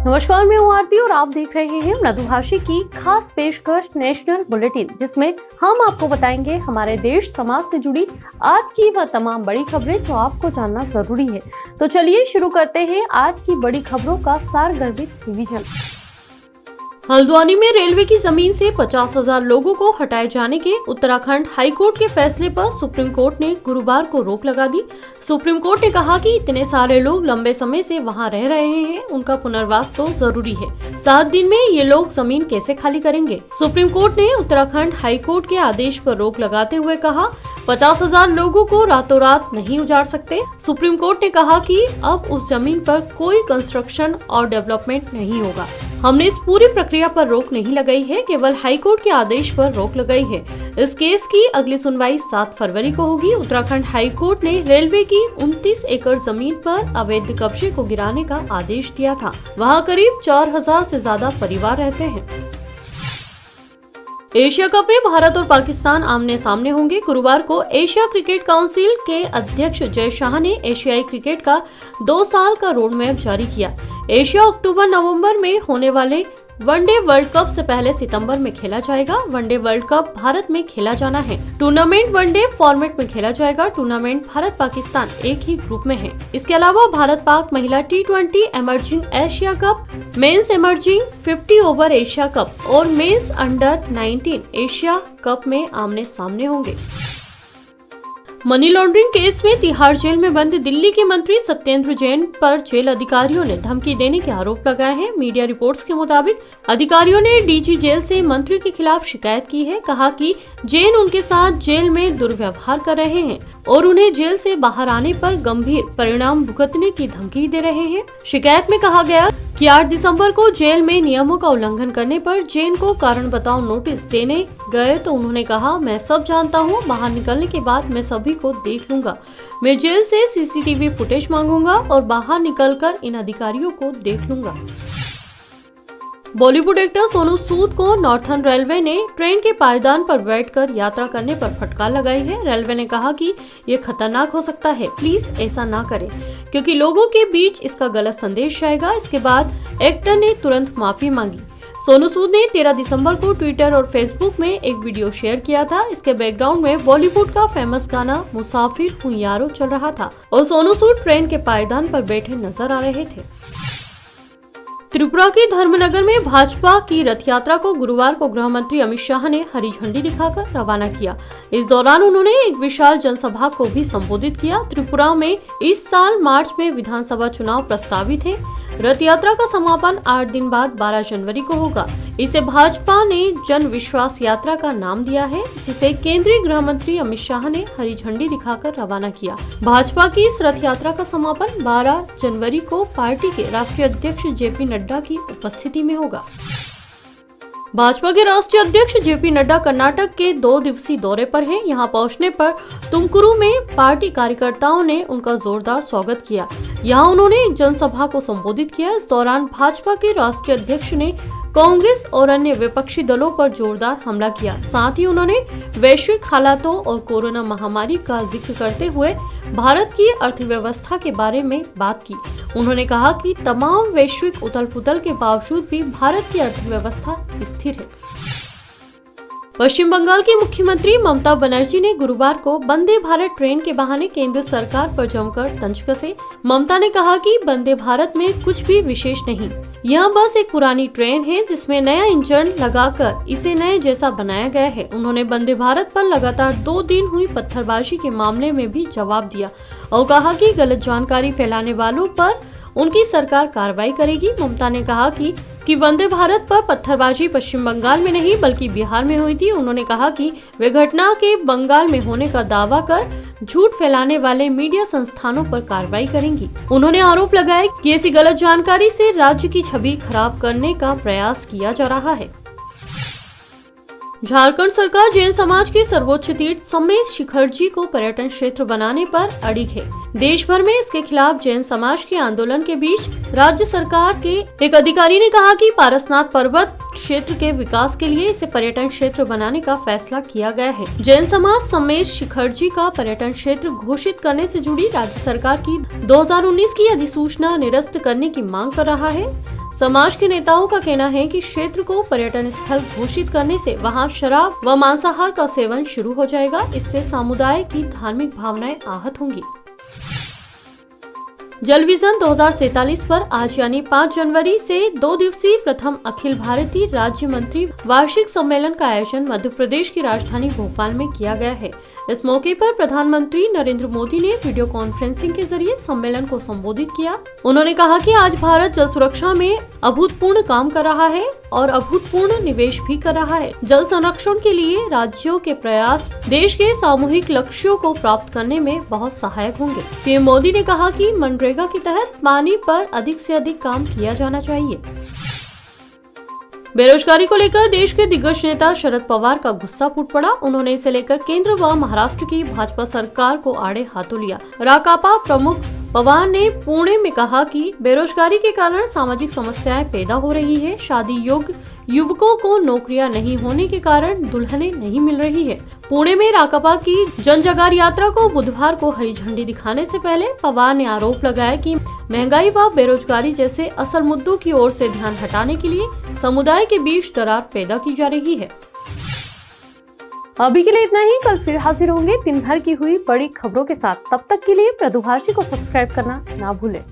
नमस्कार, मैं हूँ आरती और आप देख रहे हैं मृदुभाषी की खास पेशकश नेशनल बुलेटिन, जिसमें हम आपको बताएंगे हमारे देश समाज से जुड़ी आज की वह तमाम बड़ी खबरें जो आपको जानना जरूरी है। तो चलिए शुरू करते हैं आज की बड़ी खबरों का सारगर्भित रिवीजन। हल्द्वानी में रेलवे की जमीन से 50,000 लोगों को हटाए जाने के उत्तराखंड हाईकोर्ट के फैसले पर सुप्रीम कोर्ट ने गुरुवार को रोक लगा दी। सुप्रीम कोर्ट ने कहा कि इतने सारे लोग लंबे समय से वहां रह रहे हैं, उनका पुनर्वास तो जरूरी है। 7 दिन में ये लोग जमीन कैसे खाली करेंगे? सुप्रीम कोर्ट ने उत्तराखंड हाईकोर्ट के आदेश पर रोक लगाते हुए कहा, 50,000 लोगों को रातों रात नहीं उजाड़ सकते। सुप्रीम कोर्ट ने कहा कि अब उस जमीन पर कोई कंस्ट्रक्शन और डेवलपमेंट नहीं होगा। हमने इस पूरी प्रक्रिया पर रोक नहीं लगाई है, केवल हाईकोर्ट के आदेश पर रोक लगाई है। इस केस की अगली सुनवाई 7 फरवरी को होगी। उत्तराखंड हाईकोर्ट ने रेलवे की 29 एकड़ जमीन पर अवैध कब्जे को गिराने का आदेश दिया था। वहां करीब 4,000 से ज्यादा परिवार रहते हैं। एशिया कप में भारत और पाकिस्तान आमने सामने होंगे। गुरुवार को एशिया क्रिकेट काउंसिल के अध्यक्ष जय शाह ने एशियाई क्रिकेट का 2 साल का रोड मैप जारी किया। एशिया अक्टूबर-नवंबर में होने वाले वनडे वर्ल्ड कप से पहले सितंबर में खेला जाएगा। वनडे वर्ल्ड कप भारत में खेला जाना है। टूर्नामेंट वनडे फॉर्मेट में खेला जाएगा। टूर्नामेंट भारत पाकिस्तान एक ही ग्रुप में है। इसके अलावा भारत पाक महिला T20 emerging Asia Cup, men's emerging 50 over Asia Cup और मेंस अंडर 19 एशिया कप में आमने सामने होंगे। मनी लॉन्ड्रिंग केस में तिहाड़ जेल में बंद दिल्ली के मंत्री सत्येंद्र जैन पर जेल अधिकारियों ने धमकी देने के आरोप लगाए हैं। मीडिया रिपोर्ट्स के मुताबिक अधिकारियों ने डीजी जेल से मंत्री के खिलाफ शिकायत की है। कहा कि जैन उनके साथ जेल में दुर्व्यवहार कर रहे हैं और उन्हें जेल से बाहर आने पर गंभीर परिणाम भुगतने की धमकी दे रहे हैं। शिकायत में कहा गया कि 8 दिसंबर को जेल में नियमों का उल्लंघन करने पर जैन को कारण बताओ नोटिस देने गए तो उन्होंने कहा, मैं सब जानता हूँ, बाहर निकलने के बाद मैं सभी को देख लूंगा। मैं जेल से सीसीटीवी फुटेज मांगूंगा और बाहर निकलकर इन अधिकारियों को देख लूंगा। बॉलीवुड एक्टर सोनू सूद को नॉर्थर्न रेलवे ने ट्रेन के पायदान पर बैठकर यात्रा करने पर फटकार लगाई है। रेलवे ने कहा कि ये खतरनाक हो सकता है, प्लीज ऐसा ना करें, क्योंकि लोगों के बीच इसका गलत संदेश जाएगा। इसके बाद एक्टर ने तुरंत माफी मांगी। सोनू सूद ने 13 दिसंबर को ट्विटर और फेसबुक में एक वीडियो शेयर किया था। इसके बैकग्राउंड में बॉलीवुड का फेमस गाना मुसाफिर हूँ यारो चल रहा था और सोनू सूद ट्रेन के पायदान पर बैठे नजर आ रहे थे। त्रिपुरा के धर्मनगर में भाजपा की रथ यात्रा को गुरुवार को गृह मंत्री अमित शाह ने हरी झंडी दिखाकर रवाना किया। इस दौरान उन्होंने एक विशाल जनसभा को भी संबोधित किया। त्रिपुरा में इस साल मार्च में विधानसभा चुनाव प्रस्तावित है। रथ यात्रा का समापन 8 दिन बाद 12 जनवरी को होगा। इसे भाजपा ने जन विश्वास यात्रा का नाम दिया है, जिसे केंद्रीय गृह मंत्री अमित शाह ने हरी झंडी दिखाकर रवाना किया। भाजपा की इस रथ यात्रा का समापन 12 जनवरी को पार्टी के राष्ट्रीय अध्यक्ष जेपी नड्डा की उपस्थिति में होगा। भाजपा के राष्ट्रीय अध्यक्ष जेपी नड्डा कर्नाटक के 2 दिवसीय दौरे पर हैं। यहां पहुंचने पर तुमकुरू में पार्टी कार्यकर्ताओं ने उनका जोरदार स्वागत किया। यहां उन्होंने एक जनसभा को संबोधित किया। इस दौरान भाजपा के राष्ट्रीय अध्यक्ष ने कांग्रेस और अन्य विपक्षी दलों पर जोरदार हमला किया। साथ ही उन्होंने वैश्विक हालातों और कोरोना महामारी का जिक्र करते हुए भारत की अर्थव्यवस्था के बारे में बात की। उन्होंने कहा कि तमाम वैश्विक उथल-पुथल के बावजूद भी भारत की अर्थव्यवस्था स्थिर है। पश्चिम बंगाल की मुख्यमंत्री ममता बनर्जी ने गुरुवार को वंदे भारत ट्रेन के बहाने केंद्र सरकार पर जमकर तंज कसे। ममता ने कहा कि वंदे भारत में कुछ भी विशेष नहीं, यह बस एक पुरानी ट्रेन है जिसमें नया इंजन लगाकर इसे नए जैसा बनाया गया है। उन्होंने वंदे भारत पर लगातार 2 दिन हुई पत्थरबाजी के मामले में भी जवाब दिया और कहा कि गलत जानकारी फैलाने वालों पर उनकी सरकार कार्रवाई करेगी। ममता ने कहा कि वंदे भारत पर पत्थरबाजी पश्चिम बंगाल में नहीं बल्कि बिहार में हुई थी। उन्होंने कहा कि वे घटना के बंगाल में होने का दावा कर झूठ फैलाने वाले मीडिया संस्थानों पर कार्रवाई करेंगी। उन्होंने आरोप लगाया कि ऐसी गलत जानकारी से राज्य की छवि खराब करने का प्रयास किया जा रहा है। झारखंड सरकार जैन समाज के सर्वोच्च तीर्थ समेत शिखर जी को पर्यटन क्षेत्र बनाने पर अड़िग है। देश भर में इसके खिलाफ जैन समाज के आंदोलन के बीच राज्य सरकार के एक अधिकारी ने कहा कि पारसनाथ पर्वत क्षेत्र के विकास के लिए इसे पर्यटन क्षेत्र बनाने का फैसला किया गया है। जैन समाज समेत शिखर जी का पर्यटन क्षेत्र घोषित करने से जुड़ी राज्य सरकार की 2019 की अधिसूचना निरस्त करने की मांग कर रहा है। समाज के नेताओं का कहना है कि क्षेत्र को पर्यटन स्थल घोषित करने से वहां शराब व मांसाहार का सेवन शुरू हो जाएगा। इससे समुदाय की धार्मिक भावनाएं आहत होंगी। जल विजन 2047 पर आज यानी 5 जनवरी से 2 दिवसीय प्रथम अखिल भारतीय राज्य मंत्री वार्षिक सम्मेलन का आयोजन मध्य प्रदेश की राजधानी भोपाल में किया गया है। इस मौके पर प्रधानमंत्री नरेंद्र मोदी ने वीडियो कॉन्फ्रेंसिंग के जरिए सम्मेलन को संबोधित किया। उन्होंने कहा कि आज भारत जल सुरक्षा में अभूतपूर्व काम कर रहा है और अभूतपूर्व निवेश भी कर रहा है। जल संरक्षण के लिए राज्यों के प्रयास देश के सामूहिक लक्ष्यों को प्राप्त करने में बहुत सहायक होंगे। पीएम मोदी ने कहा कि मनरेगा के तहत पानी पर अधिक से अधिक काम किया जाना चाहिए। बेरोजगारी को लेकर देश के दिग्गज नेता शरद पवार का गुस्सा फूट पड़ा। उन्होंने इसे लेकर केंद्र व महाराष्ट्र की भाजपा सरकार को आड़े हाथों लिया। राकांपा प्रमुख पवार ने पुणे में कहा कि बेरोजगारी के कारण सामाजिक समस्याएं पैदा हो रही है। शादी योग्य युवकों को नौकरियां नहीं होने के कारण दुल्हनें नहीं मिल रही है। पुणे में राकांपा की जनजागर यात्रा को बुधवार को हरी झंडी दिखाने से पहले पवार ने आरोप लगाया कि महंगाई व बेरोजगारी जैसे असल मुद्दों की ओर से ध्यान हटाने के लिए समुदाय के बीच दरार पैदा की जा रही है। अभी के लिए इतना ही। कल फिर हाजिर होंगे दिन भर की हुई बड़ी खबरों के साथ। तब तक के लिए प्रदुभाषी को सब्सक्राइब करना ना भूलें।